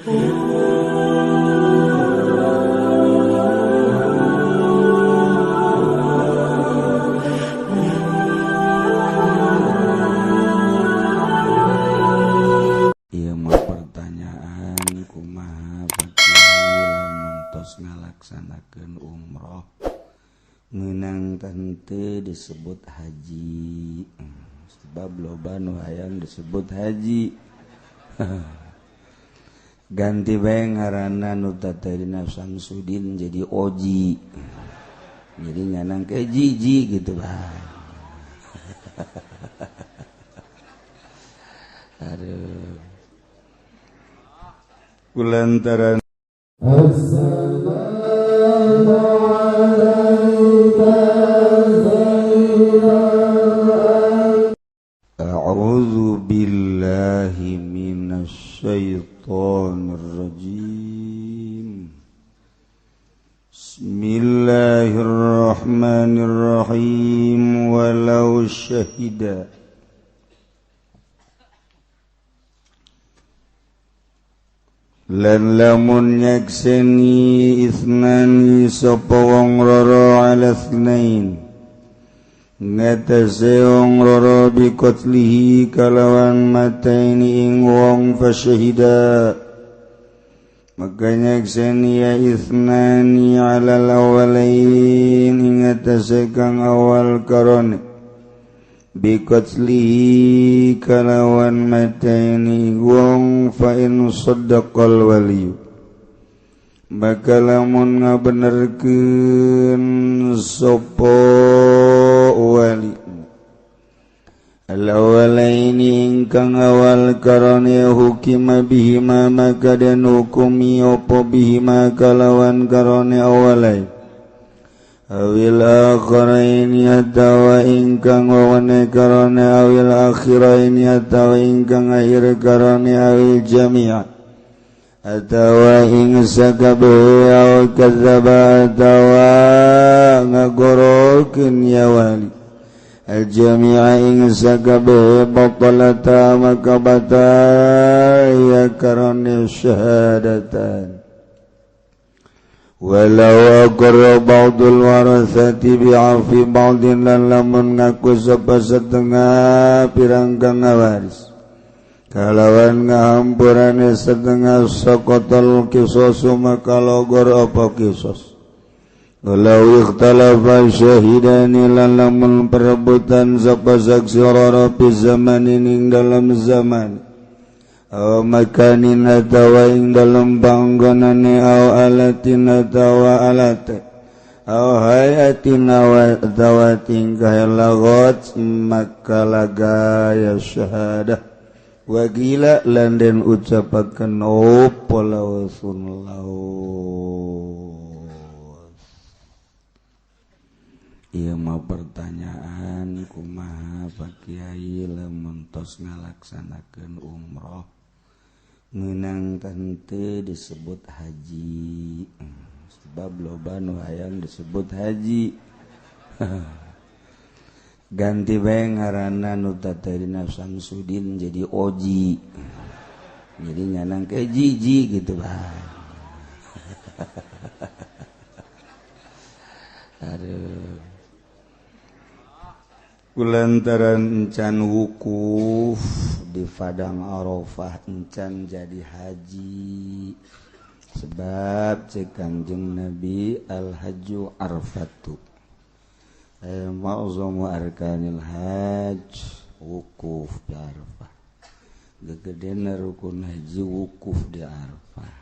Ieu mah pertanyaan kumaha Bakiai lamun tos ngalaksanakeun umroh ngeunang teu disebut haji. Sebab loba nu hayang disebut haji. Ganti bae ngaranna nu tatarina Samsudin jadi Oji. Jadi nyanang ke jiji gitu bae. Aduh. Kulantaran A'udzu billahi minasy syaithanir rajim. Bismillahirrahmanirrahim. Walau syahida lan lamun nyakseni isnani sapa wong loro ala tsnain ngatasi wong loro biqatlihi kalawan mataini ing wong fasyahida maka nyakseni ya isnani ala awalain ing ngatasi kang awal karone biqatlihi kalawan mataini wong fa in saddaqal waliyu maka lamun ngabenerkeun sapa wali al-awalaini ingkang awal karone hukima bihima maka den hukumi apa bihima kalawan karone awalai awil akhiraini atawa ingkang wawane karone awil akhiraini atawa ingkang akhir karone awil jami'a atawa ing sakabehe aw kadzaba atawa ngagorokeun ya wali al jami'a ing sakabehe batalata maka batal ya karone syahadatan. Walau aqarra ba'dul warasati bi'afi ba'din lan lamun ngaku sapa setengah pirang kang ngawaris kalawan ngahampurane setengah saqatal qisasu maka logor apa qisas. Walau ikhtalafa syahidani lan lamun perebutan sapa saksi loro fi zamanin ing dalam zaman aw makanin atawa ing dalam panggonane aw alatin atawa alate aw hayatin atawa tingkah lagot maka lagaya syahadah wa gila landen ucapaken opo lawsun lawas. Ieu mah pertanyaan kumaha Bakiai lamun tos ngalaksanakeun umroh ngeunang teu disebut haji. Sebab loba nu hayang disebut haji. Ganti bae ngaranna nu tatarina Samsudin jadi Oji. Jadi nyanang ke jiji gitu bae. Aduh. Kulantaran encan wukuf di Padang Arafah encan jadi haji sebab cek Kangjeng Nabi al-hajju arfatu ma'zamu arkanil hajj wukuf di Arafah gegedena rukun haji wukuf di Arafah.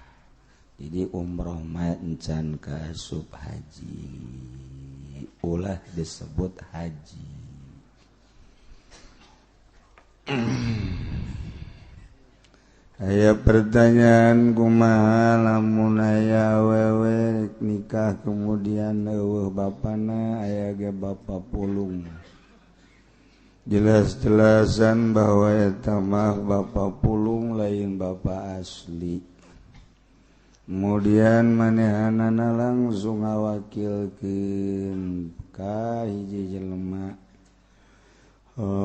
Jadi umroh mah encan kaasup haji ulah disebut haji. Aya pertanyaan kumaha lamun aya awewe nikah kemudian eueuh bapana aya ge bapa pulung. Jelas-jelasan bahwa eta mah bapa pulung lain bapa asli. Kemudian manehanana langsung ngawakilkeun ka hiji jelema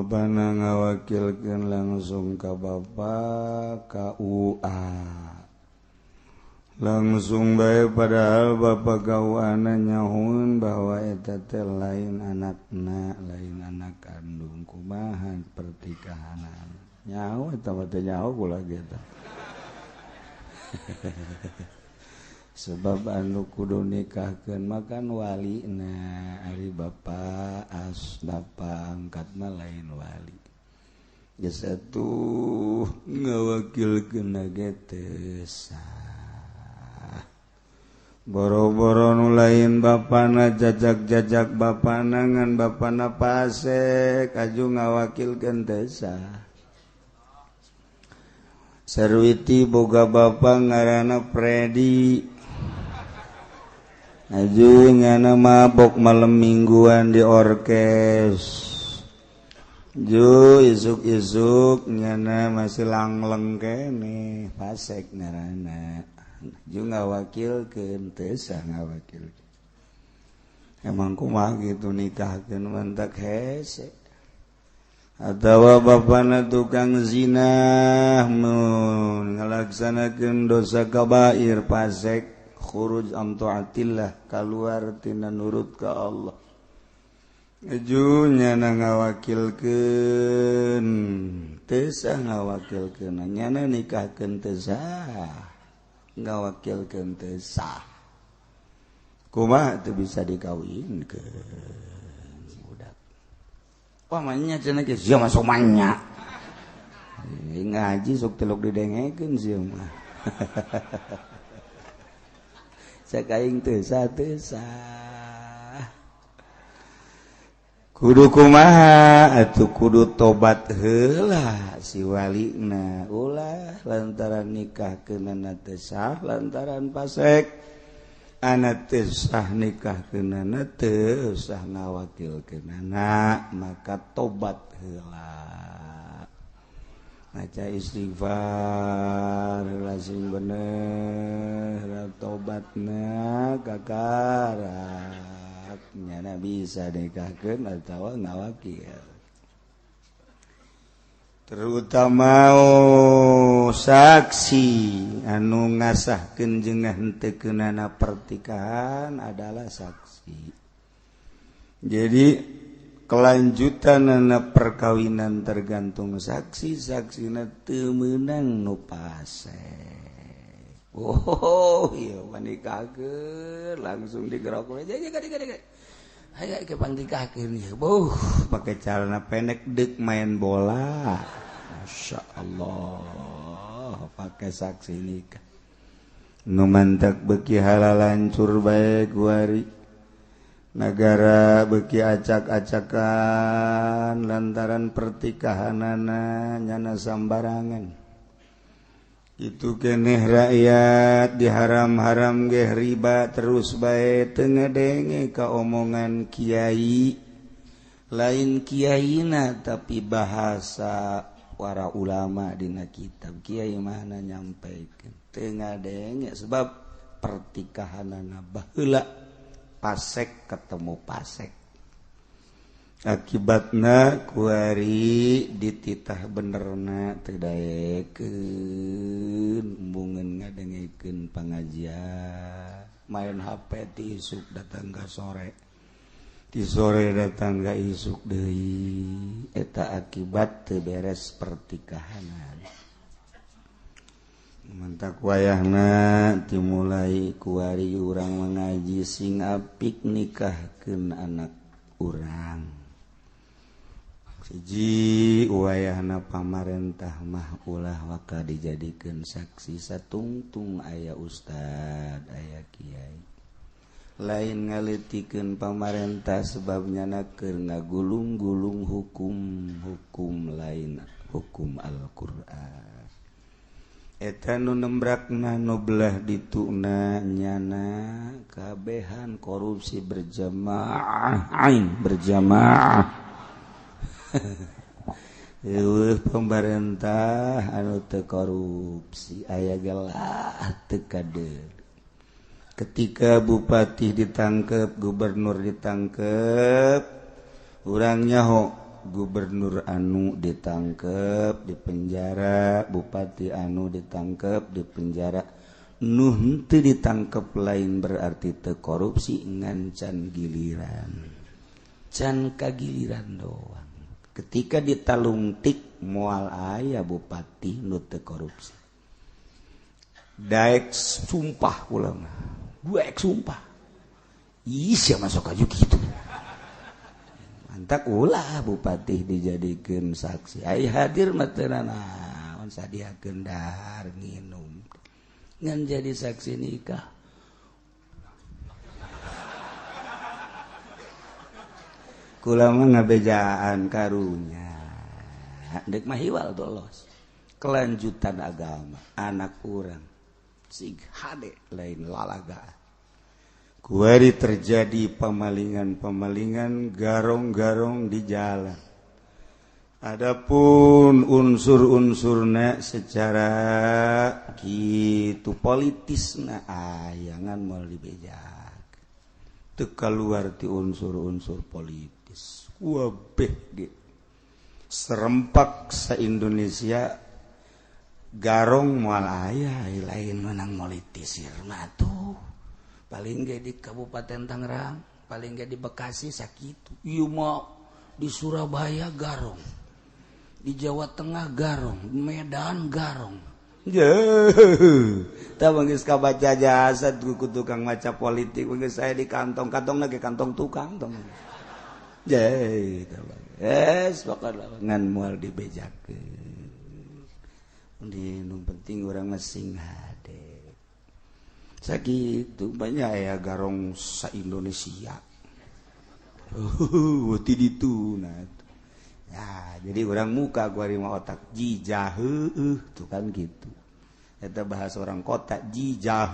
bana ngawakilkeun langsung ka bapa ka UA langsung baik padahal bapak gawana nyahun bahwa eta teh lain anakna lain anak kandung kumaha pertikahanan nyaho eta mah teh nyaho kula gitu sebab anu kudu nikahkeun makan walina ari bapak bapak angkatna lain wali geus atuh ngawakilkeun ge teu sah boro-boro nu lain bapana jajak-jajak bapana ngan bapana pasek aju ngawakilkeun teu sah Sarwiti boga bapa ngaranna Fredi aju nyana mabok malam mingguan di orkes ju isuk-isuk nyana masih langleng kene pasek ngaranna ju ngawakilkeun teu sah ngawakilkeun emang kumaha kitu nikahkeun mantak hese atawa bapana tukang zina mun ngalaksanakeun dosa kabair pasek khuruj am taatillah kaluar tina nurut ka Allah aju nyana ngawakilkeun teu sah ngawakilkeun nyana nikahkeun teu sah ngawakilkeun teu sah kumaha teu bisa dikawinkeun budak pamanya cenah ge sia masuk manya ngaji sok teluk didengekeun sia mah cakaing teu sah kudu kumaha atuh kudu tobat heula si walina ulah lantaran nikahkeunana teu sah lantaran pasek ana teu sah nikahkeunana teu sah ngawakilkeunana maka tobat heula maca istighfar lazim bener tobatna kakarak nyana bisa nikahkeun atawa ngawakil terutama saksi anu ngasahkeun jeung ngahenteukeunana pertikahan adalah saksi jadi kelanjutanana perkawinan tergantung saksi saksina teu meunang nu pasek oh iya nikahkeun langsung digerok aja aya ke pangnikahkeun ieu pakai celana pendek deuk main bola masyaallah pakai saksi nikah nu mantak beuki halal hancur bae guari negara beuki acak-acakan lantaran pertikahanana nyana sambarangan itu keneh rakyat diharam-haram ge riba terus bae teu ngadenge ka omongan kiai lain kiaina tapi bahasa para ulama dina kitab kiai mana nyampaikeun teu ngadenge sebab pertikahanana baheula pasek ketemu pasek akibatna kuari dititah benerna teu daekeun embungeun ngadengekeun pangajian main HP ti isuk datang ka sore ti sore datang ka isuk deui eta akibat teu beres pertikahanan mantak wayahna dimulai kuari urang mengaji sing apik nikahkeun anak urang siji wayahna pamarentah mah ulah waka dijadikeun saksi satungtung aya ustad aya kiai lain ngaleutikeun pamarentah sebab nyana keur ngagulung-gulung hukum lain hukum Al-Qur'an eta nu nembrakna nu belah dituna nyana kabehan korupsi berjamaah eueuh pemerintah anu teu korupsi aya gelah teu kader ketika bupati ditangkep gubernur ditangkep urang nyaho gubernur anu ditangkep di penjara bupati anu ditangkep di penjara Nuh teu ditangkep lain berarti teu korupsi ngan can giliran. Can kagiliran doang. Ketika ditalungtik moal aya bupati nu teu korupsi. Daek sumpah ulama. Daek sumpah. Ih sia masuk aju kitu. Mantak ulah bupati dijadikeun saksi. Ai hadir mah teu naon sadiakeun dahar nginum. Ngan jadi saksi nikah. Kula mah ngabejaan karunya. Dek mah hiwal dolos. Kelanjutan agama anak urang sig hade lain lalaga. Kuari terjadi pemalingan-pemalingan garong-garong di jalan. Adapun unsur-unsurna secara gitu politisna ayangan mau dibejak. Teu kaluar ti unsur-unsur politis. Wabeh ge. Serempak sa-Indonesia garong moal aya lain menang politisir mah tuh. Paling ge di Kabupaten Tangerang, paling ge di Bekasi sakitu. Ieu mah di Surabaya garong. Di Jawa Tengah garong, Medan garong. Tah geus kabaca jasa ku tukang maca politik, geus saya di kantong-kantong lagi kantong tukang tong. Pokokna ngan moal dibejakeun. Di nu penting urang masing hade. Sakitu banyak ya garong sa Indonesia. Ti ditu nah. Ya, jadi orang muka gua rima otak jijah tuh kan gitu. Eta bahasa orang kota jijah.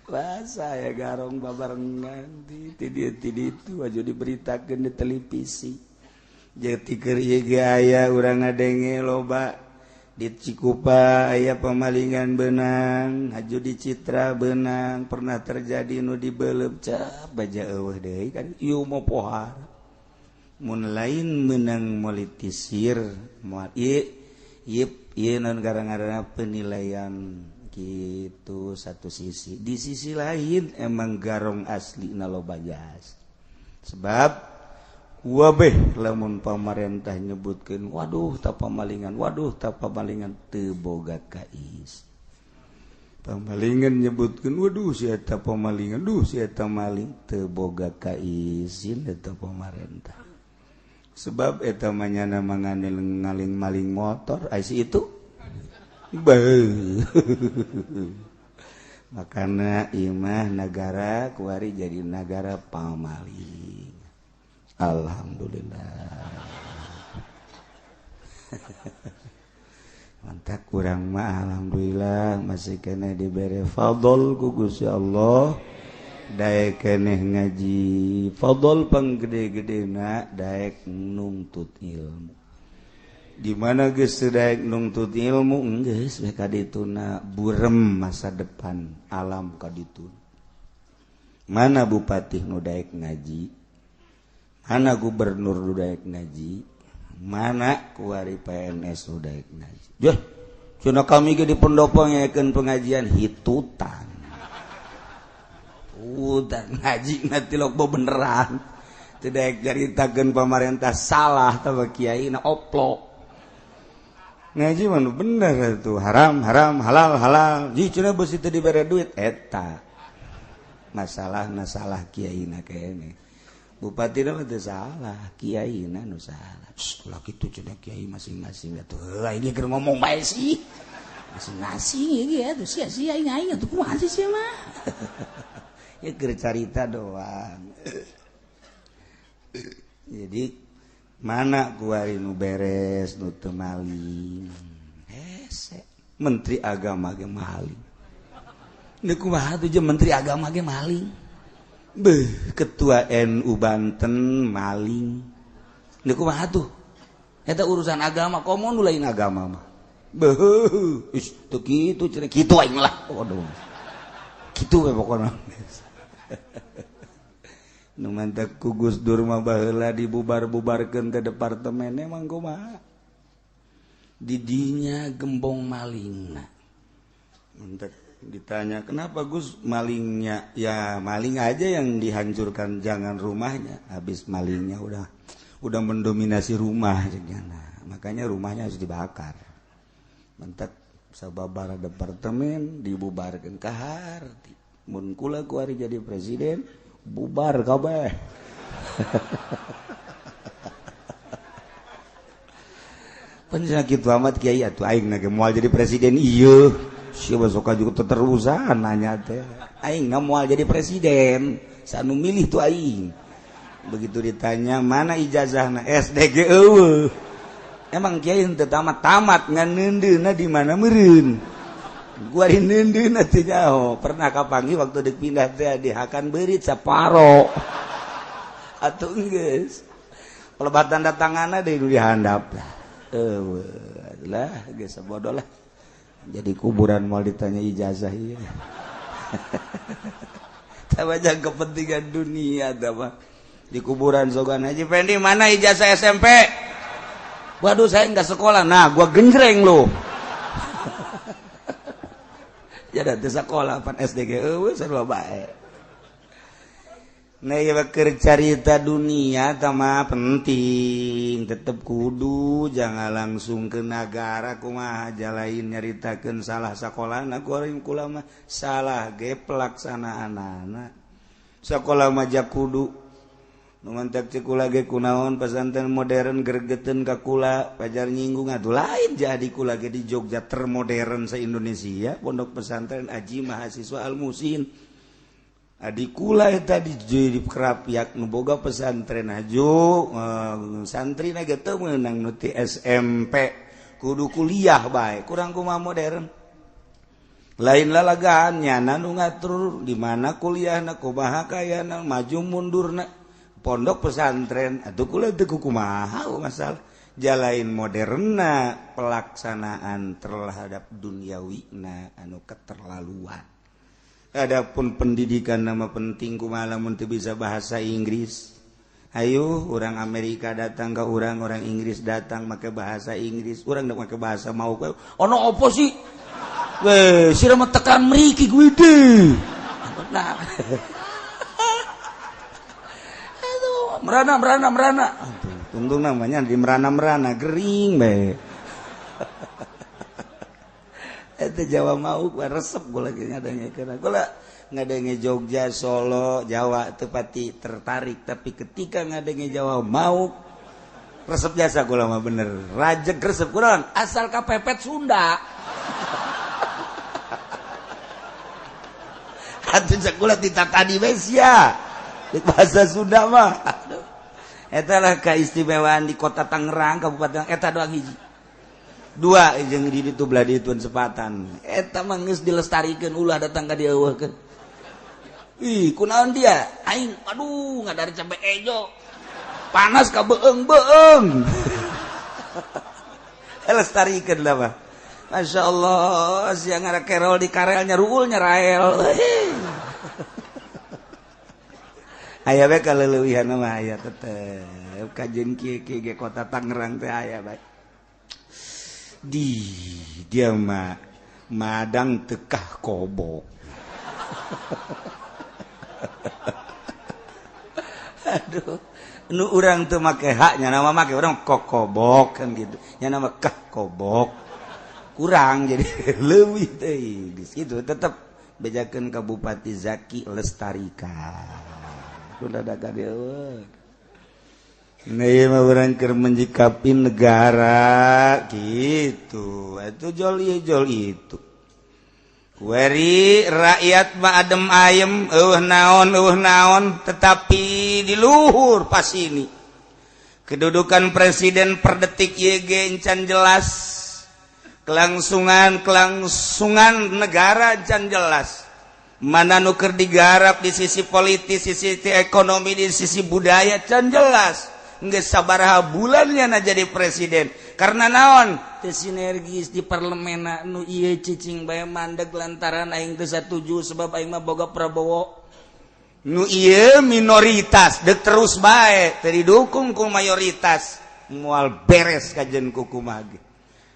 Bahasa ya garong babarengan ti itu aja diberitakeun di televisi. Jadi keur ieu aya urang ngadenge loba di Cikupa aya pemalingan benang, haju di Citra benang, pernah terjadi nu di Beuleup cap baja eueuh deui kan ieu mah pohar. Mun lain menang politisir moal ieu non gara-gara penilaian gitu satu sisi. Di sisi lain emang garong asli na loba jas. Sebab wabeh lamun pamarentah nyebutkeun waduh tah pamalingan teu boga kais. Pamalingan nyebutkeun waduh si eta pamalingan si eta maling teu boga kaisin eta pamarentah. Sebab eta mah nyana ngaling maling motor ais itu. Makana ieu mah negara kuari jadi negara pamaling. Alhamdulillah. Mantap kurang mah alhamdulillah masih kena diberi fadl ku Gusti Allah. Daek keneh ngaji fadl panggede-gedena daek nungtut ilmu. Di mana geus daek nungtut ilmu geus we kadituna burem masa depan alam kaditun. Mana bupati nu daek ngaji? Mana gubernur nu daek ngaji? Mana kuari PNS nu daek ngaji? Jah, cenah kami ge di pendopo ngayakeun pengajian hitutan. Udah ngaji na tilok beneran. Teu daek caritakeun pamarentah salah tah kiaina oplok. Ngaji mah nu bener atuh, haram halal. Ji cenah beus teu dibere duit eta. Masalahna salah kiaina kene. Bupati na teu salah, kiaina nu salah. Ulah kitu cenah kiai masing-masing atuh. Heuh ini keur ngomong bae sih. Masing-masing ieu atuh sia-sia aing atuh kumaha sih sia mah. Ya keur carita doang. Jadi mana kuari nu beres nu teu maling. Hese, Menteri Agama ge maling. Nu kumaha tuh Menteri Agama ge maling. Ketua NU Banten maling. Ini kumaha tuh? Eta urusan agama, komo nu lain agama mah. Teu kitu cenah kitu aing lah. Waduh. Kitu we pokona. Nu mantak ku Gus Dur mah baheula dibubar-bubarkeun ke departemen emang kumaha? didinya gembong maling. Ditanya kenapa Gus malingnya, ya maling aja yang dihancurkan, jangan rumahnya. Habis malingnya udah mendominasi rumah, makanya rumahnya harus dibakar. Mentek sababara departemen dibubarkan ke harti. Mun kula kuari jadi presiden, bubar kabeh. Penyakit amat kiai atuh aing na moal jadi presiden ieu. Siapa suka juga terusan nanya teh. Aing nggak moal jadi presiden, sanu milih tuh aing. Begitu ditanya mana ijazahna SDG eueuh. Emang kiai teu tamat-tamat ngan neundeuna di mana meureun. Gua di neundeuna teh nyaho. Pernah kapangi waktu deuk pindah teh dihakan beurit saparo. Atuh geus. Pelebatan datanganna deui nu dihandap lah. Lah geus bodoh lah. Jadi kuburan mau ditanya ijazah iya. Tapi jangan kepentingan dunia mah. Di kuburan sogan Haji Pendi mana ijazah SMP? Waduh saya nggak sekolah. Nah gua genjreng lo. Jadi di sekolah pan SDG sarua bae. Nah ya cerita dunia tama penting tetap kudu jangan langsung ke negara kumaha jalain nyaritakeun salah sakolana goreng kula mah salah ge pelaksanaan anak sakola mah jak kudu nu mantek cek kula ge kunaon pesantren modern gregeteun ka kula pajar nyinggung atuh lain jadi kula ge di Jogja termodern se Indonesia pondok pesantren Aji Mahasiswa Al Musin. Adik kula eta di Kerapiak nu boga pesantren ajo santri na ge teu meunang nu ti SMP kudu kuliah bae kurang kumaha modern lain lalagaan nyana nu ngatur di mana kuliahna kumaha kayana maju mundurna pondok pesantren atuh kula teu kumaha masalah jalain moderna pelaksanaan terhadap duniawina anu keterlaluan. Adapun pendidikan nama penting kumaha lamun teu bisa bahasa Inggris. Ayo orang Amerika datang ke orang Inggris datang make bahasa Inggris, urang dak make bahasa mau ke. Ono opo sih? Weh, sira mah tekan mriki kuwi teh. Nah. Aduh, merana. Tungtung namanya di merana gering bae. Itu Jawa mau resep gula lagi ngadengkeun. Gula ngadenge Jogja, Solo, Jawa teu pati tertarik, tapi ketika ngadenge Jawa mau resep jasa gula mah bener. Rajeg resep kurang asal kapepet Sunda. Atuh cek gula ditatadi we sia. Di bahasa Sunda mah. Eta lah keistimewaan di Kota Tangerang, Kabupaten eta doang hiji. Dua jeung di ditu bladituan sepatan eta mah geus dilestarikeun ulah datang ka dieu eueuhkeun. Ih kunaon dia aing aduh ngadari cabe ejo panas ka beung-beung. Lestarikeun lah mah masyaallah sia ngara kerol di karelnya ruul nyarael. Aya we kaleuweuhan mah aya tetep kajen kieu ge Kota Tangerang teh aya bae. Dia mah madang tekah kobok. Aduh, nu urang teu make haknya nama make urang kokobok kan gitu. Nya nama kah kobok. Kurang jadi leuwih teh gitu tetep bejakeun ka Bupati Zaki Lestarikan. Kudu da ka dieu. Nah, mah urang keur menjikapi negara gitu. Itu jol itu. Weri rakyat mah adem ayem, naon, tetapi di luhur pas ini. Kedudukan presiden per detik YG encan jelas. Kelangsungan negara encan jelas. Mana nu keur digarap di sisi politis, sisi ekonomi, di sisi budaya encan jelas. Nggak sabaraha bulannya na jadi presiden karena naon teu sinergis di parlemen nu ieu cicing bae mandeg lantaran aing teu satuju sebab aing mah boga Prabowo nu ieu minoritas deuk terus bae teu didukung ku mayoritas moal beres kajen ku kumaha ge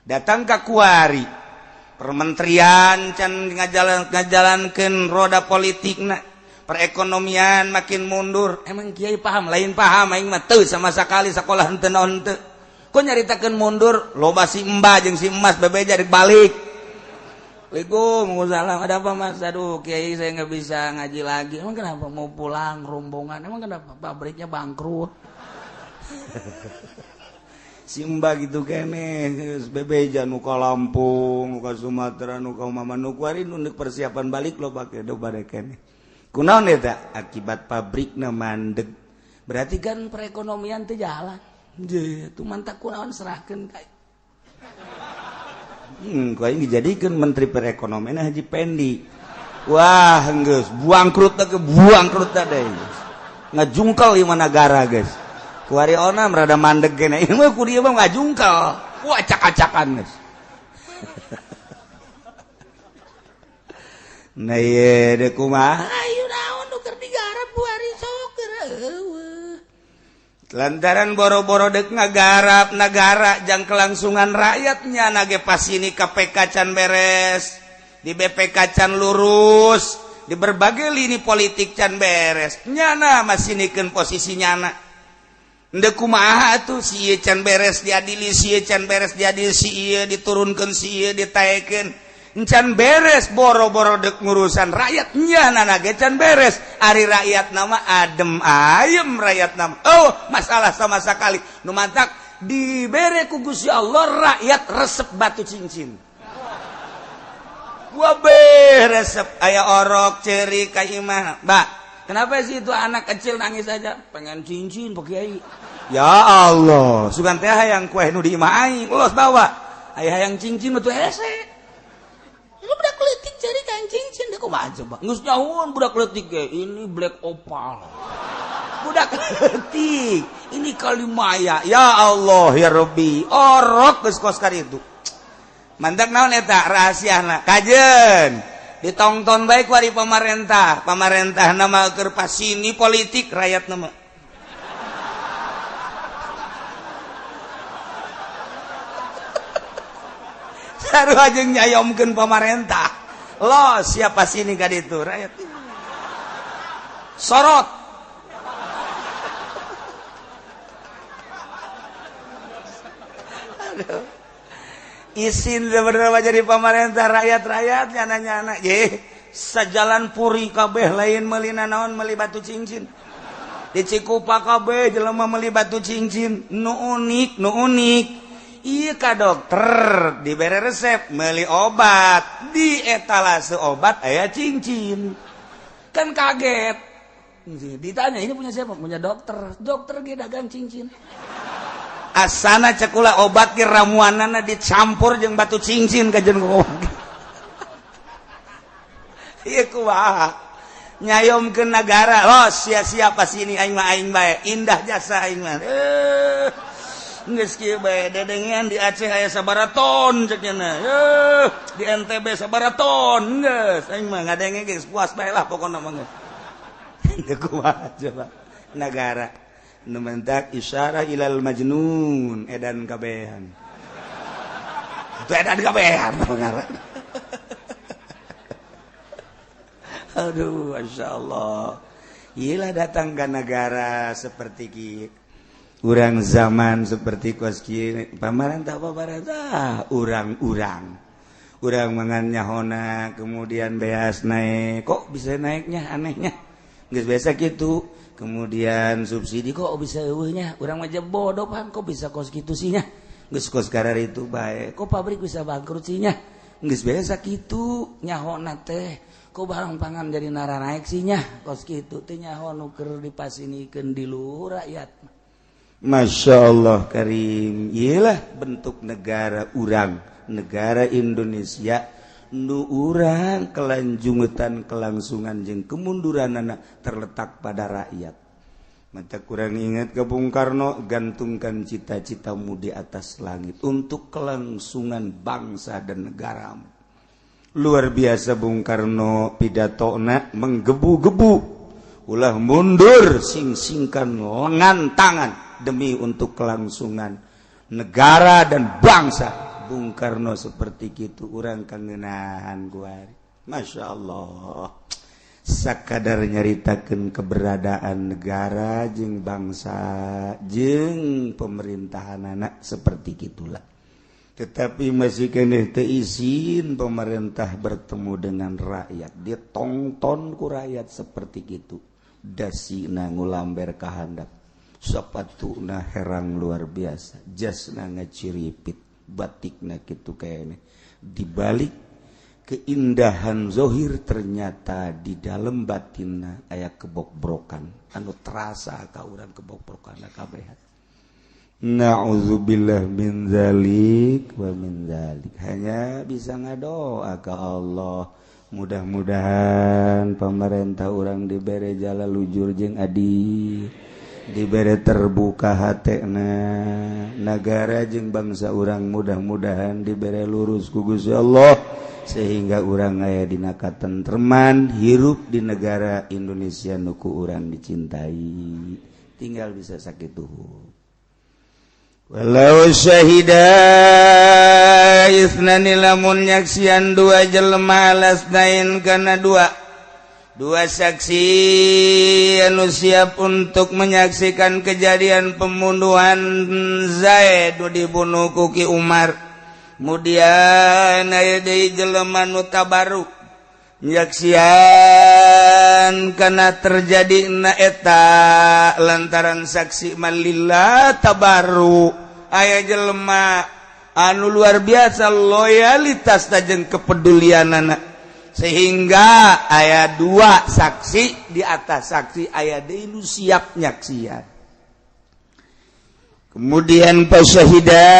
datang ke kuari permenterian can ngajalankeun roda politikna perekonomian makin mundur. Emang kiai paham lain paham aing mah teu sama sekali sekolah henteu naon teu. Kok nyaritakeun mundur loba si Mbah jeung si Emas bebeja balik. Waalaikumsalam. Ada apa Mas? Aduh kiai saya nggak bisa ngaji lagi. Emang kenapa? Mau pulang rombongan. Emang kenapa? Pabriknya bangkrut. Si Mbah gitu kene bebeja nu ka Lampung, nu ka Sumatera, nu ka Manokwari nu persiapan balik lo pake do bade kene. Kunaon eta? Akibat pabrikna mandeg. Berarti kan perekonomian teh jalan. Je, tu mantak kunaon serahkeun ka. Kau ini dijadikan Menteri Perekonomian Haji Pendi. Wah, geus buangkrut teh. Ngajungkel ieu negara, guys. Kuari onam rada mandeg kene. Ieu mah ku dieu mah ngajungkel. Wah, acak-acakan, guys. Nah, ieu deuk kumaha? Ayo naon nu keur digarap buari sok eueuh. Lantaran boro-boro dek ngagarap negara jang kelangsungan rakyatnya nage pas ini KPK can beres, di BPK can lurus, di berbagai lini politik can beres. Nyana masih nikeun posisi nyana. Ndeu kumaha atuh si ieu can beres diadili, si ieu can beres diadili, si ieu diturunkeun, si ieu ditaekeun. Can beres boro-boro dek ngurusan rakyatnya nage can beres ari rakyat nama adem ayem rakyat nama masalah sama sekali nu mantak dibere ku Gusti Allah rakyat resep batu cincin gua resep aya orok ceri ka imah Mbak kenapa sih itu anak kecil nangis aja pengen cincin Pak Kiai ya Allah sugan teh hayang kue nu di imah aing ulos bawa aya hayang cincin betul hese lu budak letik cari kain cincin deh kumaha coba geus nyahoon budak letik ge ini black opal budak letik ini kalimaya ya Allah ya Rabbi orok geus kos ka ditu mantak naon eta rahasiana kajen ditongton bae ku ari pamarentah nama keur pasini politik rakyat nama baru aja nyayomkeun pemerintah lo siapa sini ka ditu rakyat sorot aduh isin sebenarnya jadi pemerintah rakyat nyana ye sajalan puri kabeh lain meuli naon meuli batu cincin di Cikupa kabeh jelema meuli batu cincin nu unik iya ka dokter diberi resep meuli obat di etalase obat aya cincin kan kaget ditanya ini punya siapa punya dokter ge dagang cincin asana cekula obat ge ramuanana dicampur jeung batu cincin kajen ngomong ieu kumaha nyayomkeun negara lo sia-sia pas ini aing bae indah jasa aing mah geus kieu bae dedengean di Aceh aya sabaraha ton cek cenah. Di NTB sabaraha ton geus. Aing mah ngadenge geus puas bae lah pokona mah geus. Teu kumaha coba. Negara nu mentak isyarah ilal majnun edan kabehan. Itu edan kabehan ngaran. Aduh, masyaallah. Iyalah datang ke negara seperti kieu. Urang zaman seperti kos kieu pamarentah urang mangan nyahona kemudian beas naik kok bisa naiknya anehnya geus biasa gitu kemudian subsidi kok bisa eueuhnya urang mah bodoh pan kok bisa kos kitu sih nya geus kos karar itu bae kok pabrik bisa bangkrut sih nya geus biasa kitu nyahona teh kok barang pangan jadi nara naik sih nya kos kitu teh nyaho nu keur dipasinikeun di luhur rakyat. Masya Allah Karim iyalah bentuk negara urang negara Indonesia nu urang kelanjungetan kelangsungan jeung kemunduranana terletak pada rakyat mata kurang ingat ke Bung Karno gantungkan cita-citamu di atas langit untuk kelangsungan bangsa dan negaramu luar biasa Bung Karno pidatona menggebu-gebu ulah mundur sing-singkan lengan tangan demi untuk kelangsungan negara dan bangsa Bung Karno seperti itu orang kangenahan guari Masya Allah sakadar nyaritakeun keberadaan negara jeung bangsa jeung pemerintahan anak seperti gitulah tetapi masih keneh teu izin pemerintah bertemu dengan rakyat dia tongton ku rakyat seperti gitu dasina ngulamber kahandap sapatuna herang luar biasa jasna ngaciripit batikna kitu kayaknya dibalik keindahan zohir ternyata di dalam batinna aya kebobrokan anu terasa ka urang kebobrokan kabeh na'udzubillah min zalik wa min zalik hanya bisa ngadoa ka Allah mudah-mudahan pemerintah urang dibere jala lujur jeung adil diberi terbuka hatena negara jeung bangsa urang mudah-mudahan diberi lurus ku Gusti Allah sehingga urang aya dina katentreman hirup di negara Indonesia nuku urang dicintai tinggal bisa sakitu walau syahida isnani lamun nyaksian dua jelema alasnain kana dua saksi anu siap untuk menyaksikan kejadian pembunuhan Zaid dibunuh ku Ki Umar. Kemudian aya deui jelema nu tabaruk nyaksian kana terjadina eta lantaran saksi malillah tabaruk aya jelema anu luar biasa loyalitas jeung kepedulianana sehingga aya dua saksi di atas saksi aya deui nu siap nyaksian kemudian pasyahida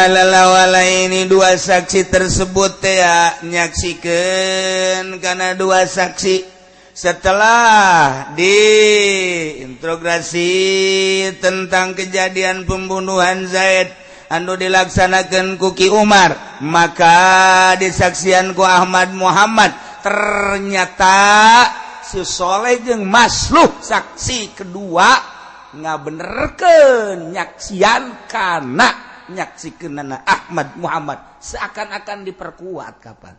lalawala ini dua saksi tersebut ya nyaksikeun kana dua saksi setelah diintrogasi tentang kejadian pembunuhan Zaid anu dilaksanakan ku Ki Umar maka disaksian ku Ahmad Muhammad ternyata si Soleh jeung Masluh saksi kedua ngabenerkeun nyaksian kana nyaksikeunana Ahmad Muhammad seakan-akan diperkuat kapan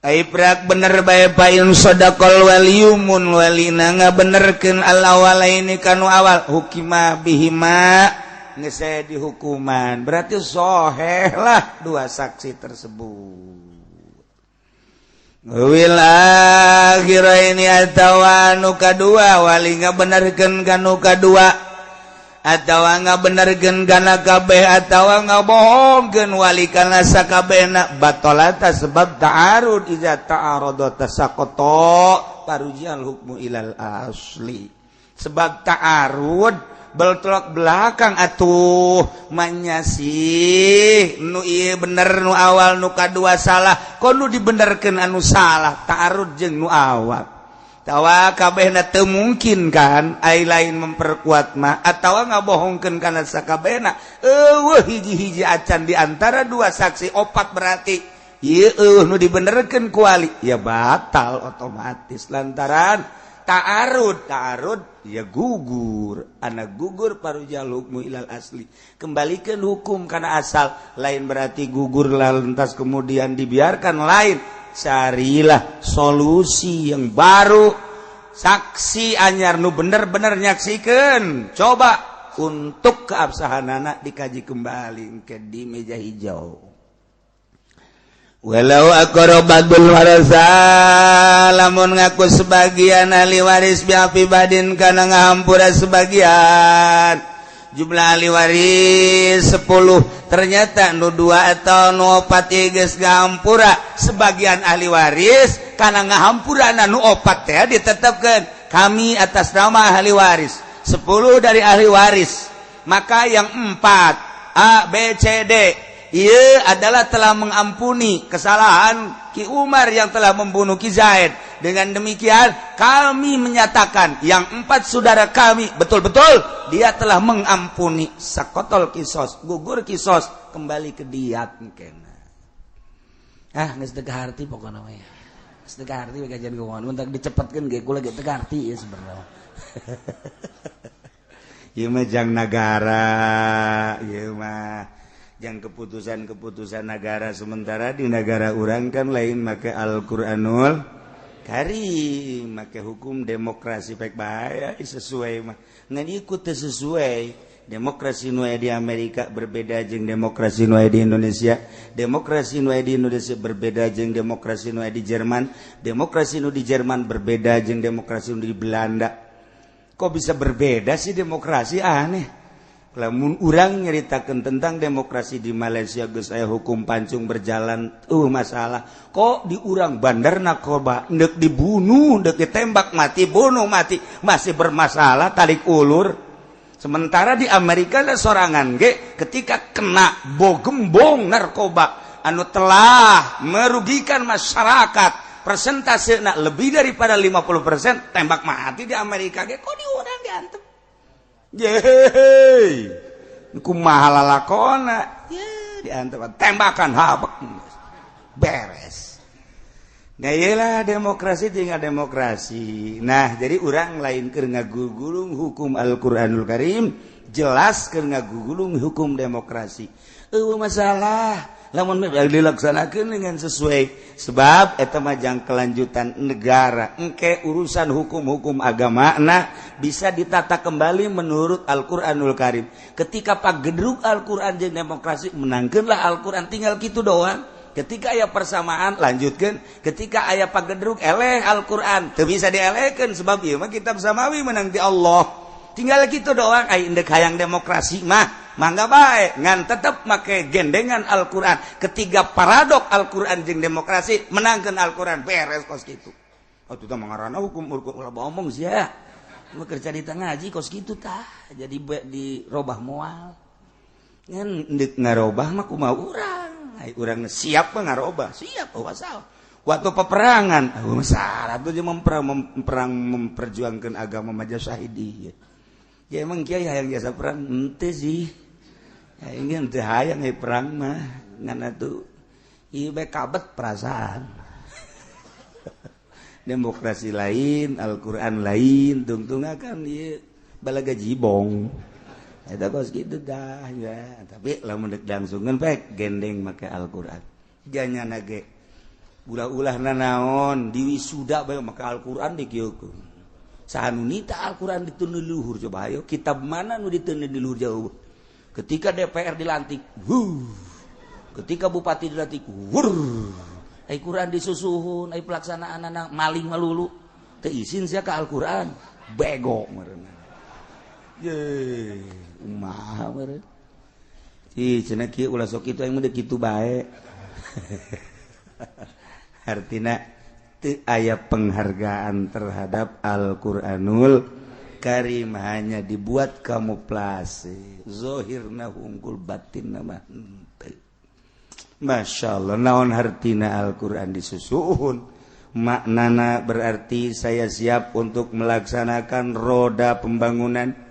Aibrak bener bae payun sadaqal waliyumun walina ngabenerkeun al-awalaini kanu awal hukima bihima geus saya dihukuman berarti soheh lah dua saksi tersebut wil akhiraini atawa nu kadua wali ngabenerkeun kanu kadua atawa ngabenerkeun kana kabeh atawa ngabohongkeun wali kana sakabehna batolata sebab ta'arud iza ta'arada tasaqata parujal hukmu ilal asli sebab ta'arud beltolak belakang atuh manyasih nu ieu bener nu awal nu kadua salah kok nu dibenerkeun anu salah ta'arud jeung nu awal tawa kabehna teu mungkin kan ai lain memperkuat mah atawa ngabohongkeun kana sakabehna eueuh hiji-hiji acan di antara dua saksi opat berarti ieu nu dibenerkeun ku wali ya batal otomatis lantaran ta'arud ya gugur anak gugur parujal hukmu ilal asli kembalikan hukum karena asal lain berarti gugur lantas kemudian dibiarkan lain carilah solusi yang baru saksi anyar nu bener-bener nyaksikeun coba untuk keabsahan anak dikaji kembali ke di meja hijau walau aqrabadul warasa lamun ngaku sebagian ahli waris biapi badin kana ngahampura sebagian jumlah ahli waris 10 ternyata nu 2 atau nu 4 geus ngahampura sebagian ahli waris kana ngahampura nu 4 teh ditetepkeun kami atas nama ahli waris 10 dari ahli waris maka yang 4 A B C D ia adalah telah mengampuni kesalahan Ki Umar yang telah membunuh Ki Zaid. Dengan demikian kami menyatakan yang 4 saudara kami betul-betul dia telah mengampuni sakotol kisos gugur kisos kembali ke diat kena. Geus teu kaharti pokona mah. Geus teu kaharti we kajian kumaha mun tak dicepetkeun ge kula ge teu kaharti ieu sebenarnya. Ieu mah jang nagara ieu mah yang keputusan-keputusan negara sementara di negara urang kan lain make Al-Qur'anul Karim make hukum demokrasi pek bahaya sesuai mah ngan ikut sesuai demokrasi nu di Amerika berbeda jeung demokrasi nu di Indonesia demokrasi nu di Indonesia berbeda jeung demokrasi nu di Jerman demokrasi nu di Jerman berbeda jeung demokrasi nu di Belanda kok bisa berbeda sih demokrasi aneh lamun urang nyeritakeun tentang demokrasi di Malaysia geus aya hukum pancung berjalan masalah kok di urang bandar narkoba neuk dibunuh neuk ditembak mati bunuh mati masih bermasalah tarik ulur. Sementara di Amerika ada sorangan ge ketika kena gembong narkoba anu telah merugikan masyarakat persentasena lebih daripada 50% tembak mati di Amerika ge kok di urang diantem yeay kumaha lalakona ye diantem tembakan habek beres. Nah iyalah demokrasi tinggal demokrasi. Nah jadi orang lain keur ngagugulung hukum Al-Qur'anul Karim jelas keur ngagugulung hukum demokrasi. Masalah lamun dilaksanakeun dengan sesuai sebab eta mah jang kelanjutan negara engke urusan hukum-hukum agama bisa ditata kembali menurut Al-Qur'anul Karim. Ketika pagedruk Al-Qur'an jeung demokrasi menangkeunlah Al-Qur'an tinggal kitu doang. Ketika aya persamaan lanjutkan ketika aya pagedruk eleh Al-Qur'an teu bisa dielehkeun sebab ieu mah kitab samawi menang ti Allah tinggal kitu doang ai endek hayang demokrasi mah mangga bae ngan tetep make gendengan Al-Qur'an ketiga paradok Al-Qur'an jeung demokrasi menangkeun Al-Qur'an beres kos kitu atuh tah mangarana hukum ulah omong sia mah kerja di ngaji kos kitu tah jadi dirobah moal ngan endek ngarobah mah kumaha urang urang siap ngarobah siap wasal waktu peperangan masalah tuh memperang memperjuangkan agama maja syahidi ya emang kiai hayang jasa perang ente sih ya ingin teh hayang perang mah ngana tuh ieu bae kabet perasaan demokrasi lain Al-Qur'an lain tungtungakan ieu balaga jibong eta kos kitu dah ya tapi lamun deuk langsungan pek gendeng make Al-Qur'an janyana ge ulah-ulahna naon di wisuda bae make Al-Qur'an dikieukeun sahanu nita Al-Qur'an diteun luhur coba ayo kitab mana nu diteun di luhur jauh ketika DPR dilantik ketika bupati dilantik ai Qur'an disusuhun ai pelaksanaanna maling malulu teu izin sia ka Al-Qur'an bego meureun ye umaha meureun ih cenah kieu ulah sok kitu aing mah kitu bae artina teu aya penghargaan terhadap Al-Qur'anul Karim hanya dibuat kamuflase zahirna unggul batinna mah henteu masyaallah naon hartina Al-Qur'an disusuhun maknana berarti saya siap untuk melaksanakan roda pembangunan.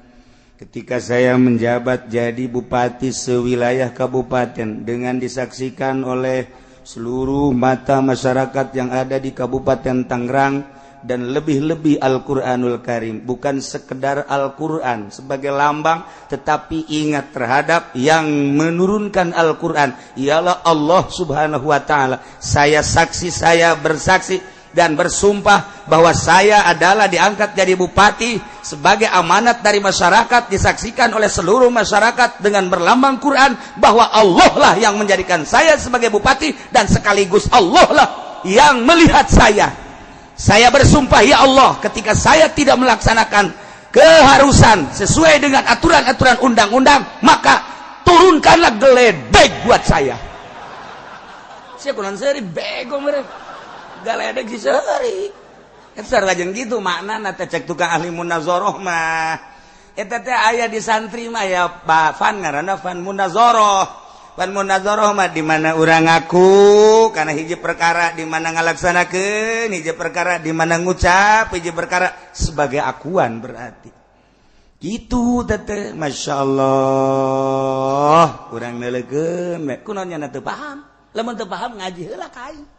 Ketika saya menjabat jadi bupati sewilayah kabupaten dengan disaksikan oleh seluruh mata masyarakat yang ada di Kabupaten Tangerang dan lebih-lebih Al-Qur'anul Karim bukan sekedar Al-Qur'an sebagai lambang tetapi ingat terhadap yang menurunkan Al-Qur'an ialah Allah Subhanahu wa taala. Saya saksi, saya bersaksi dan bersumpah bahwa saya adalah diangkat jadi bupati sebagai amanat dari masyarakat disaksikan oleh seluruh masyarakat dengan berlambang Quran bahwa Allah lah yang menjadikan saya sebagai bupati dan sekaligus Allah lah yang melihat saya. Saya bersumpah ya Allah ketika saya tidak melaksanakan keharusan sesuai dengan aturan-aturan undang-undang maka turunkanlah geledek buat saya. Saya kunan seri bego mereka. Galedek si seuri eta sareng gitu maknana teh cek tukang ahli munazarah mah eta teh aya di santri mah ya fan ngaranna fan munazarah mah di mana urang ngaku kana hiji perkara di mana ngalaksanakeun hiji perkara di mana ngucap hiji perkara sebagai akuan berarti gitu teh masyaallah urang neulekeun kunaon nya teu paham lamun teu paham ngaji heula ka aing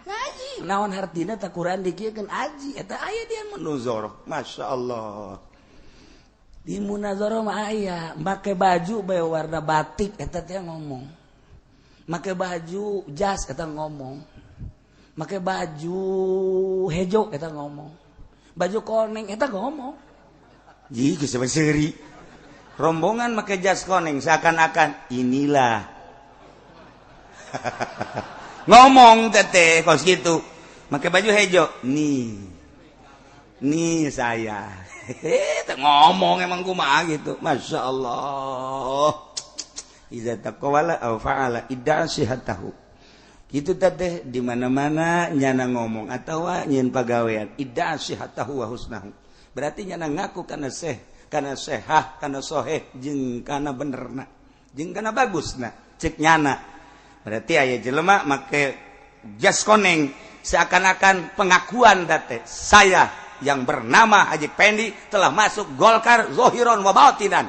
ngaji naon hartina ta Quran dikieukeun aji eta aya dia munazarah masyaallah di munazarah mah aya make baju bae warna batik eta teh ngomong, make baju jas eta ngomong, make baju hejo eta ngomong, baju koneng eta ngomong. Ji geus seuri rombongan make jas koneng seakan-akan inilah ngomong teteh kos gitu make baju hejo nih saya ngomong emang kumaha gitu. Masya Allah iza taqawala aw fa'ala idda sihatahu gitu teteh di mana-mana nyana ngomong atawa nyeun pagawean idda sihatahu wa husnahu berarti nyana ngaku kana sehah kana soheh jeung kana benerna jeung kana bagusna cek nyana. Berarti aya jelema make jas koneng seakan-akan pengakuan date saya yang bernama Haji Pendi telah masuk Golkar zahiran wa batinan.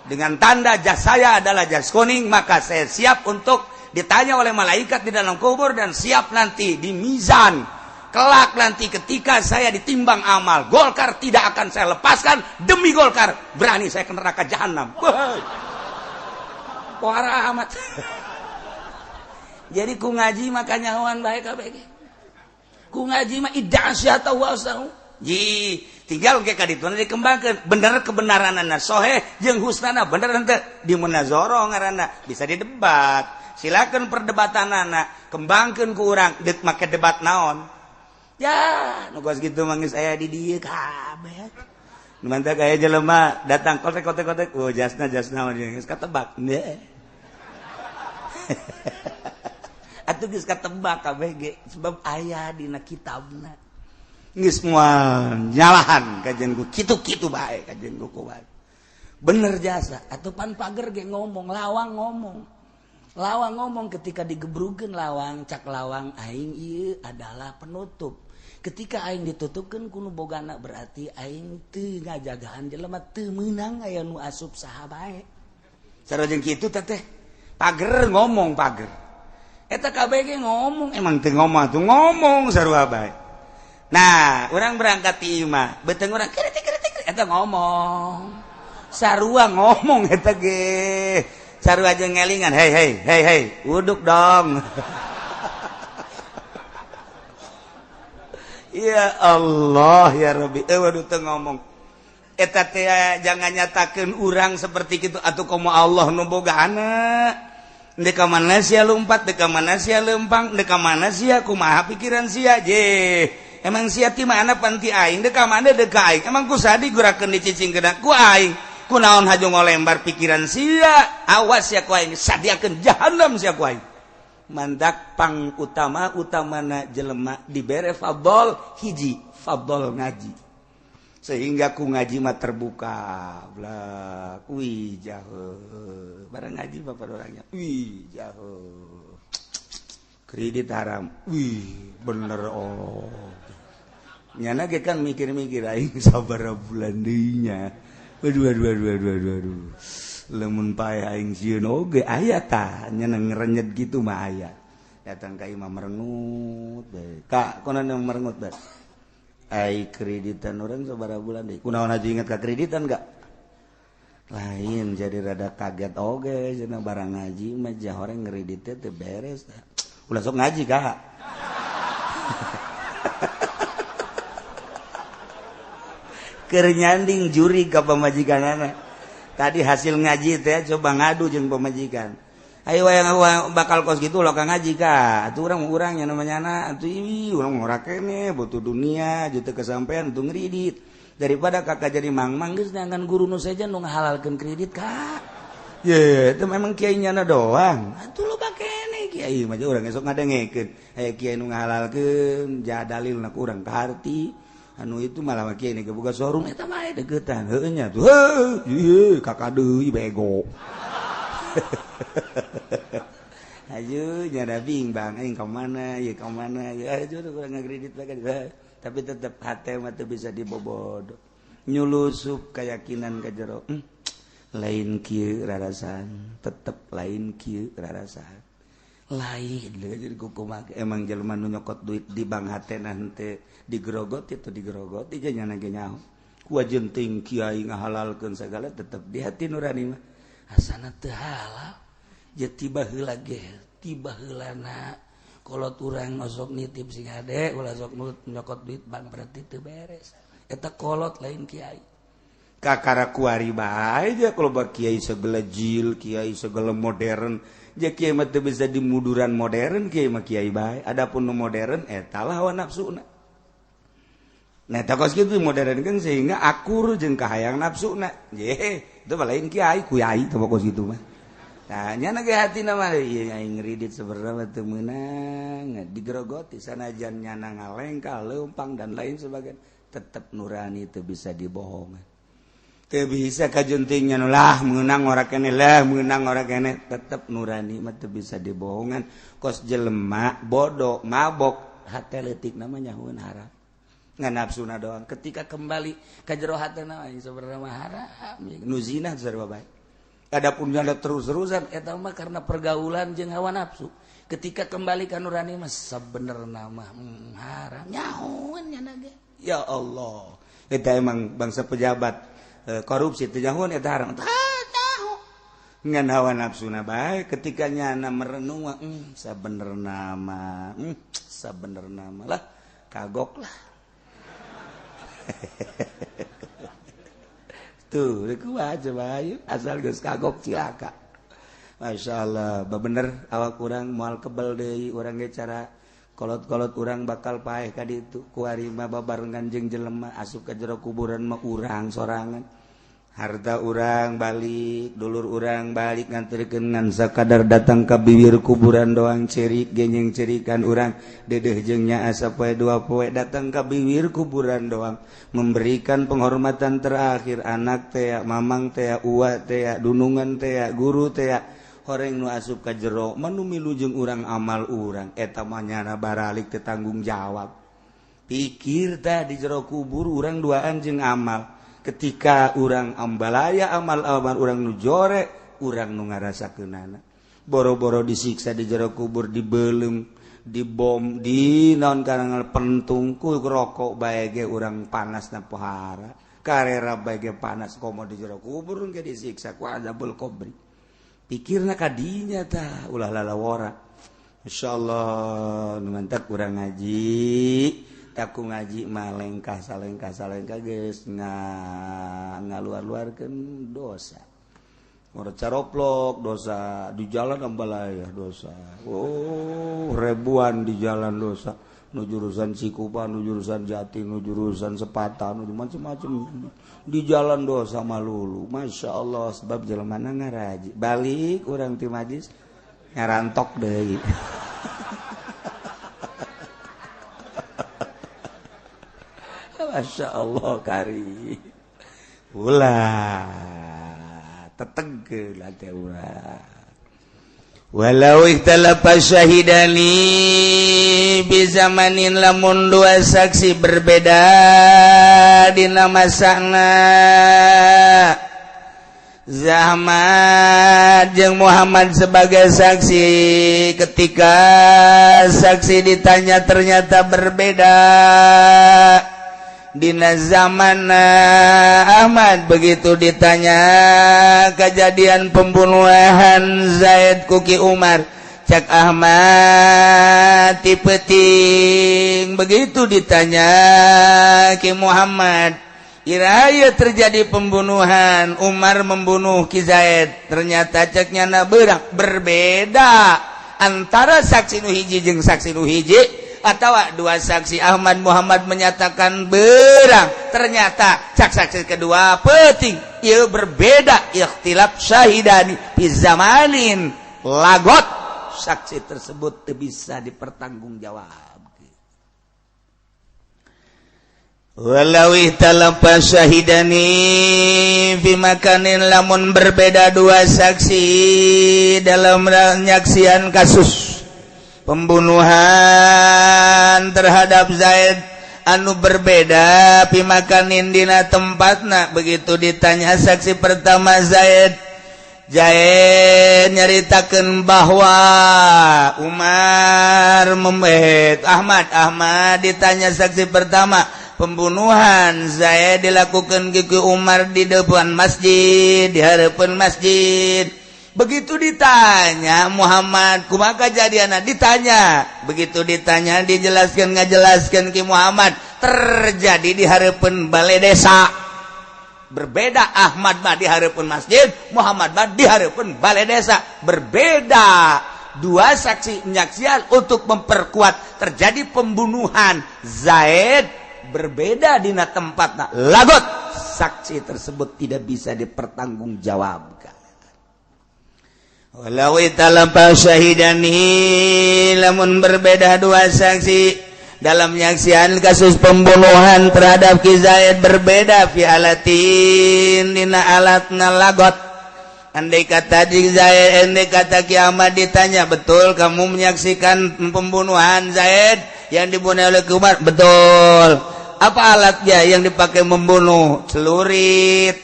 Dengan tanda jas saya adalah jas kuning, maka saya siap untuk ditanya oleh malaikat di dalam kubur dan siap nanti di mizan. Kelak nanti ketika saya ditimbang amal, Golkar tidak akan saya lepaskan demi Golkar. Berani saya ke neraka jahanam. Parah amat. Jadi ku ngaji makanya hawan baik kabeh. Ku ngaji mah iddasyata wasahu. Ji, tinggal ge ka ditu dikembangkeun bener kebenaranna soheh jeung husnana bener henteu di munazarah ngaranna bisa didebat. Silakan perdebatanana kembangkeun ku urang deuk make debat naon. Ya, nu geus kitu mah geus aya di dieu kabeh. Nu mantep aya jelema datang kotek-kotek oh jasna naon geus katebak. Atuh geus katebak kabeh ge sebab aya dina kitabna. Geus moal nyalahan kajen ku kitu-kitu bae kajen ku kuat. Bener jasa atuh pan pager ge ngomong lawang ngomong ketika digebrukeun lawang cak lawang aing ieu adalah penutup. Ketika aing ditutupkeun ku nu bogana berarti aing teu ngajagaan jelema teu meunang aya nu asup saha bae. Sareng kitu teh pager ngomong pager. Eta kabeh ge ngomong emang teu ngomong tuh ngomong sarua bae. Nah, urang berangkat ti imah, beuteung urang kritik eta ngomong. Sarua ngomong eta ge. Sarua jeung ngelingan, hei, uduk dong. Ya Allah ya Rabbi, waduh teu ngomong. Eta teh jangan nyatakeun urang seperti kitu atuh komo Allah nu bogana. Deka mana sia lompat, deka mana sia lempang, deka mana sia kumaha pikiran sia je. Emang sia ti mana panti aing, deka mana deka aing. Emang ku sadi gurakeun dicicingkeun ku aing. Kunaon haju ngolembar pikiran sia. Awas sia ku aing, sadiakeun jahanam sia ku aing. Mandak pang utamana jelema dibere fadol hiji, fadol ngaji. Sehingga ku ngaji mah terbuka blak wih jauh barang ngaji bapak orangnya wih jauh kredit haram wih bener oh nyana ge kan mikir-mikir aing sabaraha bulan deui nya waduh lamun paeh aing sieun oge aya tah nyana ngerenyet gitu mah aya datang ka imam merengut bae ka konon merengut bae ai kreditan orang sabaraha bulan deui kunaon haji inget ka kreditan enggak lain jadi rada kaget oge cenah barang ngaji mah jah orang ngredit teh beres ulah sok ngaji kah keur nyanding juri ka pamajikanana tadi hasil ngaji teh coba ngadu jeung pamajikan ayo wayang bakal kos gitu lo ka ngaji ka atuh urang nya namanya atuh urang ngora kene butuh dunia juta kesampean untuk ngredit daripada kakak jadi mang-mang geus neangan guru nu saja nu ngahalalkeun kredit ka ye itu memang kiai nya doang atuh lo bakene kiai mah urang esok ngadengekeun aya kiai nu ngahalalkeun ja dalilna ku urang kaharti anu itu malah kiai nu boga showroom eta mah deuketan heueuh nya tuh heuh kakak deui bego ayo nyada bingbang aing ka mana ya ayo kurang ngakredit bae tapi tetep hate mah teu bisa dibobod nyulusup keyakinan ka jero lain kieu rarasan tetep lain kieu rarasan lain jadi kumaha emang jelema nu nyokot duit di bank hatena henteu digerogoti atau digerogoti nya ge nyaho jenting Kiai ngahalalkeun sagala tetep di hati nurani mah asana teu halal je tiba heula ge tiba heulana kolot urang sok nitip sing ade ulah sok nyokot duit bang berarti teu beres eta kolot lain kiai kakara kuari bae aja kalau bak kiai segala jil kiai segala modern je kiai mah teu bisa dimuduran modern kiai mah kiai bae adapun nu modern eta lah hawa nafsuna nah takos kitu modern kan sehingga akur jeung kahayang nafsuna ye itu lain kiai kuyai teu kos kitu mah nah nya ge hatina mah ieu aing ngridit sebenarnya teu meunang digrogoti sanajan nyana ngalengkal leumpang dan lain sebagainya tetep nurani teu bisa dibohongan teu bisa kajuntingnya lah meunang ora keneh tetep nurani mah teu bisa dibohongan kos jelema bodoh mabok hate leutik namanya nyahueun haram ngan nafsuna doang ketika kembali ka jero hatena sebenarnya mah haram nu zina sarua bae adapun nyada terus-terusan eta mah karena pergaulan jeung hawa nafsu ketika kembali ka nurani mah sabenerna mah haram nyahoan nya ge ya Allah eta emang bangsa pejabat korupsi teh nyahoan eta haram nyaho ngan hawa nafsuna bae ketika nyana merenung mah sabenerna mah lah kagok lah tuh kuat coba ayo asal geus kagok cilaka masyaallah bener awak urang moal kebel deui urang ge cara kolot-kolot urang bakal paeh ka ditu kuari mah babarengan jeung jelema asup ka jero kuburan mah urang sorangan harta urang balik dulur urang balik nganterkeun ngan sakadar datang ka bibir kuburan doang cerik genyeng cerikan urang dedeh jeung nya asa poe dua poe datang ka bibir kuburan doang memberikan penghormatan terakhir anak teh mamang teh uwa teh dunungan teh guru teh horeng nu asup ka jero manu milu jeung urang amal urang eta mah nyana baralik teu tanggung jawab pikir tah di jero kubur urang duaan jeung amal ketika urang ambalaya amal-amal urang nu jore urang nu ngarasakeunana boro-boro disiksa di jero kubur dibeulem dibom di naon karangan pentung ku rokok bae ge urang panasna pohara karera bae ge panas komo di jero kubur ge disiksa ku azabul qabri pikirna ka dinya tah ulah lalawora insyaallah nu mantap urang ngaji taku ngaji mah lengkah salengkah geus ngaluar-luarkeun dosa ngora caroplok dosa di jalan ambalaya dosa ribuan di jalan dosa nu jurusan Cikupa nu jurusan Jati nu jurusan Sepata nu macam-macam di jalan dosa malulu masyaallah sebab jelemana ngaraji balik urang ti majlis ngarantok deui Masya Allah kari ulah tetegel ate urang walau ikhtalafa syahidani bi zamanin lamun dua saksi berbeda dina masana Zahmad jeung Muhammad sebagai saksi ketika saksi ditanya ternyata berbeda dina zaman Ahmad begitu ditanya kejadian pembunuhan Zaid kuki Umar cak Ahmad ti peuting begitu ditanya ki Muhammad iraya terjadi pembunuhan Umar membunuh ki Zaid ternyata ceknya na berbeda antara saksi nu hiji jeung saksi nu hiji atau dua saksi Ahmad Muhammad menyatakan berang ternyata saksi kedua penting ieu berbeda ikhtilaf syahidani fi zamanin lagot saksi tersebut teu bisa dipertanggungjawab walau ihtalafa syahidani fi makanin lamun berbeda dua saksi dalam penyaksian kasus pembunuhan terhadap Zaid anu berbeda pimakanin dina tempatna begitu ditanya saksi pertama Zaid nyaritakeun bahwa Umar membehet Ahmad ditanya saksi pertama pembunuhan Zaid dilakukan ke Umar di depan masjid, di hadapan masjid. Begitu ditanya Muhammad, kumaha kejadianna? Ditanya. Begitu ditanya dijelaskan ngajelaskan ke Muhammad, terjadi di hadapan balai desa. Berbeda Ahmad mah di hadapan masjid, Muhammad mah di hadapan balai desa. Berbeda. Dua saksi menyaksikan untuk memperkuat terjadi pembunuhan Zaid, berbeda dina tempatna. Lagot saksi tersebut tidak bisa dipertanggungjawabkan. Walau italapa syahidani, lamun berbeda dua saksi dalam menyaksikan kasus pembunuhan terhadap Ki Zaid, berbeda fi alatin dina alatna lagot. Andai kata Ki Zaid, andai kata kiamat ditanya, betul kamu menyaksikan pembunuhan Zaid yang dibunuh oleh Umar? Betul. Apa alatnya yang dipakai membunuh? Celurit.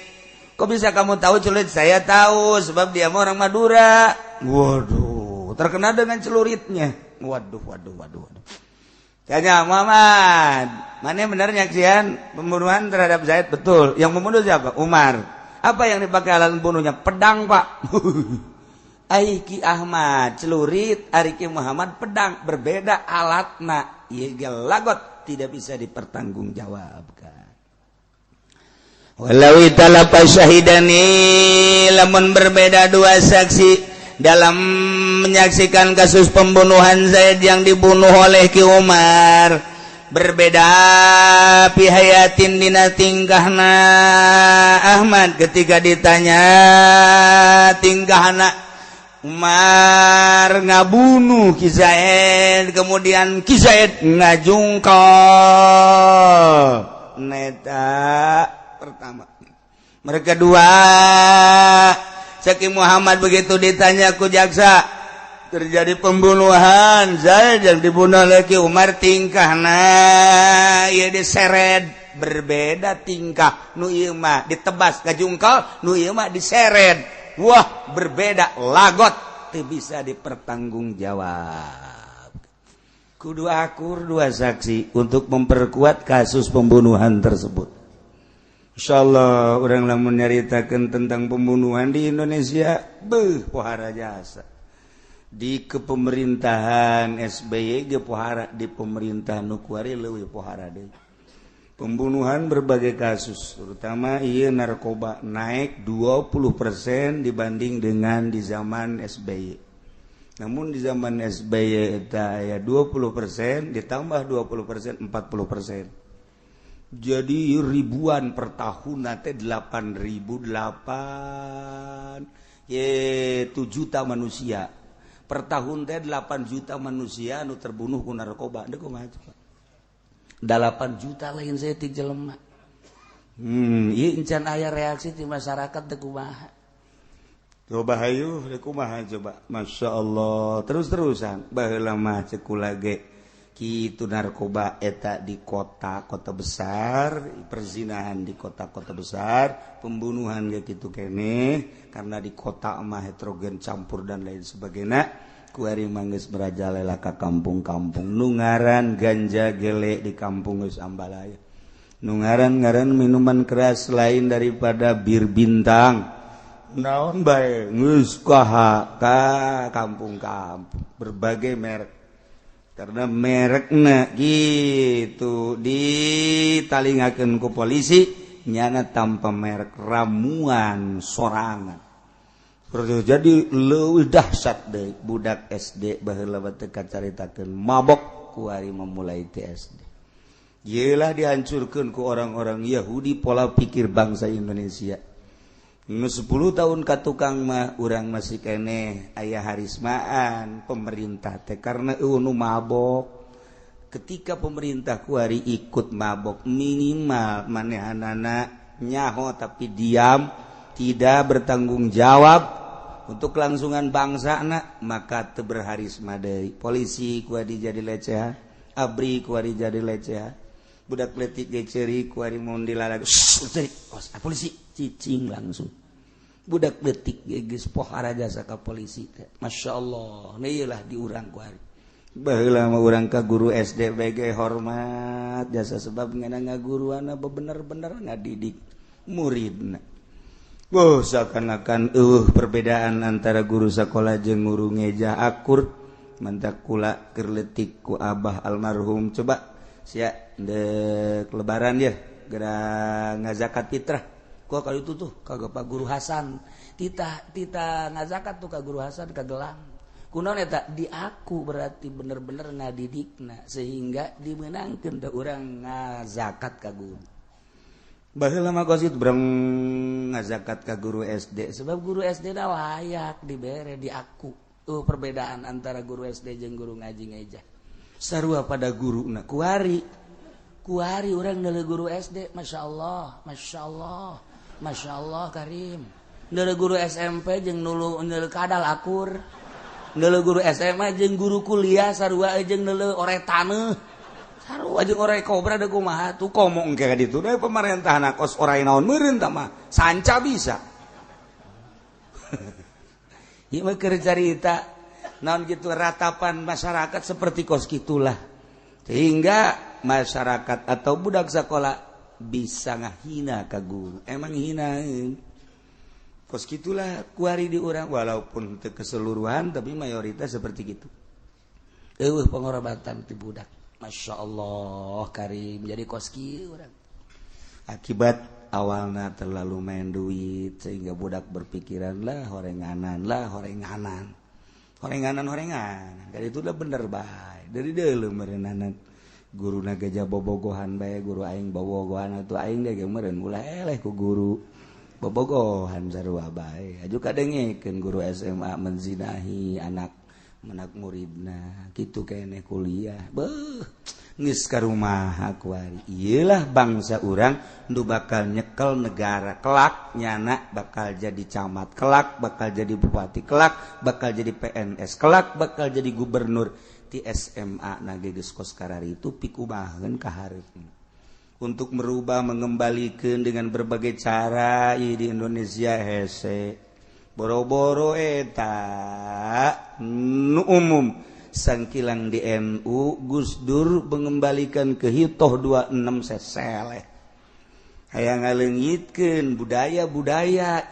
Kok bisa kamu tahu celurit? Saya tahu sebab dia orang Madura. Waduh, terkena dengan celuritnya. Waduh. Tanya Muhammad, mana yang benar nyaksian pembunuhan terhadap Zaid? Betul. Yang membunuh siapa? Umar. Apa yang dipakai alat membunuhnya? Pedang, Pak. Aiki Ahmad celurit, Ariki Muhammad pedang. Berbeda alatna. Iya lagot, tidak bisa dipertanggungjawabkan. Walau italapa syahidani, lamun berbeda dua saksi dalam menyaksikan kasus pembunuhan Zaid yang dibunuh oleh Ki Umar, berbeda pihayatin dina tingkahna Ahmad ketika ditanya tingkahna Umar ngabunuh Ki Zaid, kemudian Ki Zaid ngajungkal. Neta pertama. Mereka dua Saki Muhammad begitu ditanya ku jaksa, terjadi pembunuhan Zaid yang dibunuh oleh Ki Umar, tingkahna ieu diseret, berbeda tingkah. Nu ieu mah ditebas ngajungkal, nu ieu mah diseret. Wah, berbeda lagot, teu bisa dipertanggungjawab. Kudu akur dua saksi untuk memperkuat kasus pembunuhan tersebut. Insyaallah orang lamun nyaritakeun tentang pembunuhan di Indonesia, pohara jasa. Di kepemerintahan SBY ge pohara, di pemerintahan nu kuari leuwih pohara deui. Pembunuhan berbagai kasus, terutama ieu narkoba naik 20% dibanding dengan di zaman SBY. Namun di zaman SBY eta aya 20% ditambah 20% 40%. Jadi ribuan per tahun nanti 8.008 7 juta manusia per tahun teh 8 juta manusia anu terbunuh ku narkoba. Deuk kumaha coba? 8 juta lain saya ti jelema. Ieu encan aya reaksi di masyarakat teh kumaha? Coba hayu deuk kumaha coba? Masyaallah. Terus-terusan baheula mah ceuk kula ge kitu narkoba eta di kota-kota besar, perzinahan di kota-kota besar, pembunuhan kayak gitu kene karena di kota mah heterogen campur dan lain sebagainya. Kuari manggeus merajalela ka kampung-kampung, nu ngaran ganja gele di kampung geus ambalaya. Nu ngaran minuman keras lain daripada bir bintang. Naon bae geus ka kampung-kampung, berbagai merek. Karena merekna gitu ditalingakeun ku polisi nyana tanpa merek, ramuan sorangan. Jadi leuwih dahsyat deui budak SD baheula teh kacaritakeun mabok ku ari memulai ti SD. Ieulah dihancurkeun ku orang-orang Yahudi pola pikir bangsa Indonesia. 10 tahun ka tukang mah urang masih keneh aya harismaan pemerintah teh karena nu mabok. Ketika pemerintah kuari ikut mabok, minimal manehanana nyaho tapi diam, tidak bertanggung jawab untuk kelangsungan bangsana, maka teu berharisma deui. Polisi kuari jadi lecehan, abri kuari jadi lecehan, budak letik ge ceuri kuari mun dilarang polisi cicing langsung. Budak letik ge geus pohara jasa ka polisi teh. Masyaallah, ieulah diurang kuari. baheula mah urang ka guru SD bege hormat jasa sebab ngana ngaguruana bener-bener ngadidik muridna. Seakan-akan perbedaan antara guru sekolah jeung guru ngeja akur mantak kula keur leutik ku abah almarhum coba sia dek lebaran ya gara ngazakat fitrah ku ka itu tuh kagak Pak Guru Hasan tita ngazakat tuh ka Guru Hasan ka gelang kunaon eta di aku berarti bener-bener ngadidikna sehingga dimenangkeun da urang ngazakat ka guru. Baheula mah kosit breng ngazakat ka guru SD sebab guru SD da layak dibere di aku. Perbedaan antara guru SD jeung guru ngaji ngeja. Sarua pada guruna kuari urang deuleu guru SD masyaallah karim. Deuleu guru SMP jeung deuleu kadal akur. Deuleu guru SMA jeung guru kuliah sarua jeung deuleu oretaneuh. Sarua jeung ore kobra da kumaha tuh komo engke ka ditu da pamarentahna kos orai naon meureun tah mah sanca bisa. Ieu mah keur carita naon kitu ratapan masyarakat seperti kos kitulah. Sehingga masyarakat atau budak sekolah bisa ngahina ka guru. Emang hinaeun. Kos kitulah kuari di urang walaupun teu keseluruhan tapi mayoritas seperti gitu. Eueuh pengorobatan ti budak. Masya Allah karim jadi koski orang akibat awalnya terlalu main duit sehingga budak berpikiran lah horengan dari itu udah bener baik dari dulu merenanan guru nagaja bobogohan baik guru aing bobogohan atau aing deh meren mulai eleh ku guru bobogohan sarua baik aju kadengikeun guru SMA menzinahi anak muridna gitu kene kuliah geus ka rumah akuari iyalah bangsa urang nu bakal nyekel negara kelak nyana bakal jadi camat kelak bakal jadi bupati kelak bakal jadi PNS kelak bakal jadi gubernur di SMA na geus kos karari itu pikumaheun ka hareupeun untuk merubah mengembalikan dengan berbagai cara di Indonesia hese boro-boro eta nu umum sangkilang di NU Gus Dur mengembalikan ke hitoh 26 seseleh hayang ngaleungitkeun budaya-budaya